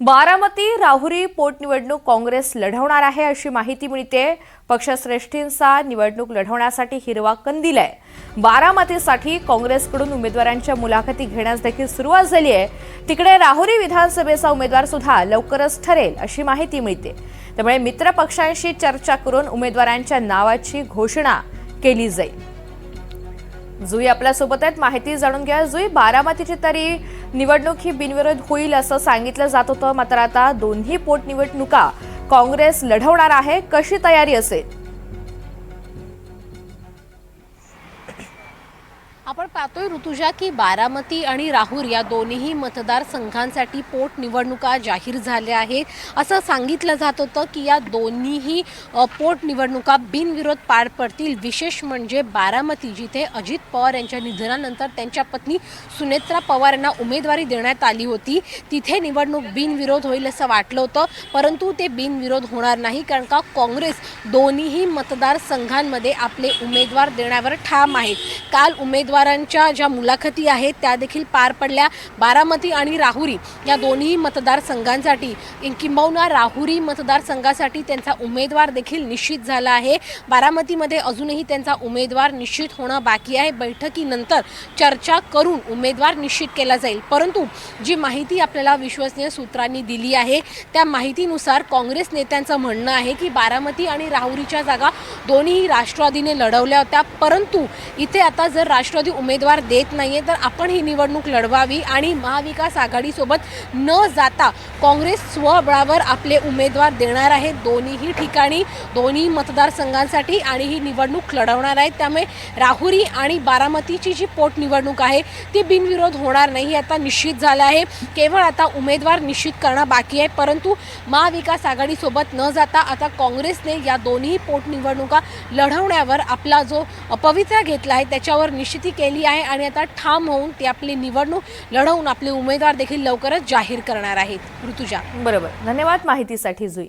बारामती राहुरी पोटनिवडणूक काँग्रेस लढवणार आहे अशी माहिती मिळते। पक्षश्रेष्ठींचा निवडणूक लढवण्यासाठी हिरवा कंदील आहे। बारामतीसाठी काँग्रेसकडून उमेदवारांच्या मुलाखती घेण्यास देखील सुरुवात झाली आहे। तिकडे राहुरी विधानसभेचा उमेदवार सुद्धा लवकरच ठरेल अशी माहिती मिळते। त्यामुळे मित्र पक्षांशी चर्चा करून उमेदवारांच्या नावाची घोषणा केली जाईल। जुई आपल्या सोबत आहेत, माहिती जाणून घ्या। जुई, बारामतीची तरी निवडणूक ही बिनविरोध होईल असं सांगितलं जात होतं, मात्र आता दोन्ही पोटनिवडणुका काँग्रेस लढवणार आहे, कशी तयारी असेल? आपण पाहतोय ऋतुजा की बारामती आणि राहुरी या दोन्ही मतदारसंघांसाठी पोटनिवडणुका जाहीर झाल्या आहेत। असं सांगितलं जात होतं की या दोन्हीही पोटनिवडणुका बिनविरोध पार पडतील। विशेष म्हणजे बारामती, जिथे अजित पवार यांच्या निधनानंतर त्यांच्या पत्नी सुनेत्रा पवार यांना उमेदवारी देण्यात आली होती, तिथे निवडणूक बिनविरोध होईल असं वाटलं होतं, परंतु ते बिनविरोध होणार नाही, कारण का काँग्रेस दोन्हीही मतदारसंघांमध्ये आपले उमेदवार देण्यावर ठाम आहे। काल उमेदवारांच्या ज्या मुलाखती आहेत त्या देखील पार पडल्या। बारामती आणि राहुरी या दोन्ही मतदारसंघांसाठी, किंबहुना राहुरी मतदारसंघासाठी त्यांचा उमेदवार देखील निश्चित झाला आहे। बारामतीमध्ये अजूनही त्यांचा उमेदवार निश्चित होणं बाकी आहे। बैठकीनंतर चर्चा करून उमेदवार निश्चित केला जाईल, परंतु जी माहिती आपल्याला विश्वसनीय सूत्रांनी दिली आहे त्या माहितीनुसार काँग्रेस नेत्यांचं म्हणणं आहे की बारामती आणि राहुरीच्या जागा दोन्ही राष्ट्रवादीने लढवल्या होत्या, परंतु इथे आता जर राष्ट्रवादी उमेदवार देत नाहीये तर आपण ही निवडणूक लढवावी आणि महाविकास आघाडीसोबत न जाता काँग्रेस स्वबळावर आपले उमेदवार देणार आहे दोन्ही ठिकाणी, दोन्ही मतदारसंघांसाठी, आणि ही निवडणूक लढवणार आहे। त्यामुळे राहुरी आणि बारामतीची जी पोटनिवडणूक आहे ती बिनविरोध होणार नाही, आता निश्चित झालं आहे। केवळ आता उमेदवार निश्चित करणं बाकी आहे, परंतु महाविकास आघाडीसोबत न जाता आता काँग्रेसने या दोन्ही पोटनिवडणुका लढवण्यावर आपला जो पवित्रा घेतला आहे त्याच्यावर निश्चिती केली आहे आणि आता ठाम होऊन ते आपली निवडणूक लढवून आपले उमेदवार देखील लवकरच जाहीर करणार आहेत। ऋतुजा, बरोबर, धन्यवाद माहितीसाठी जुई।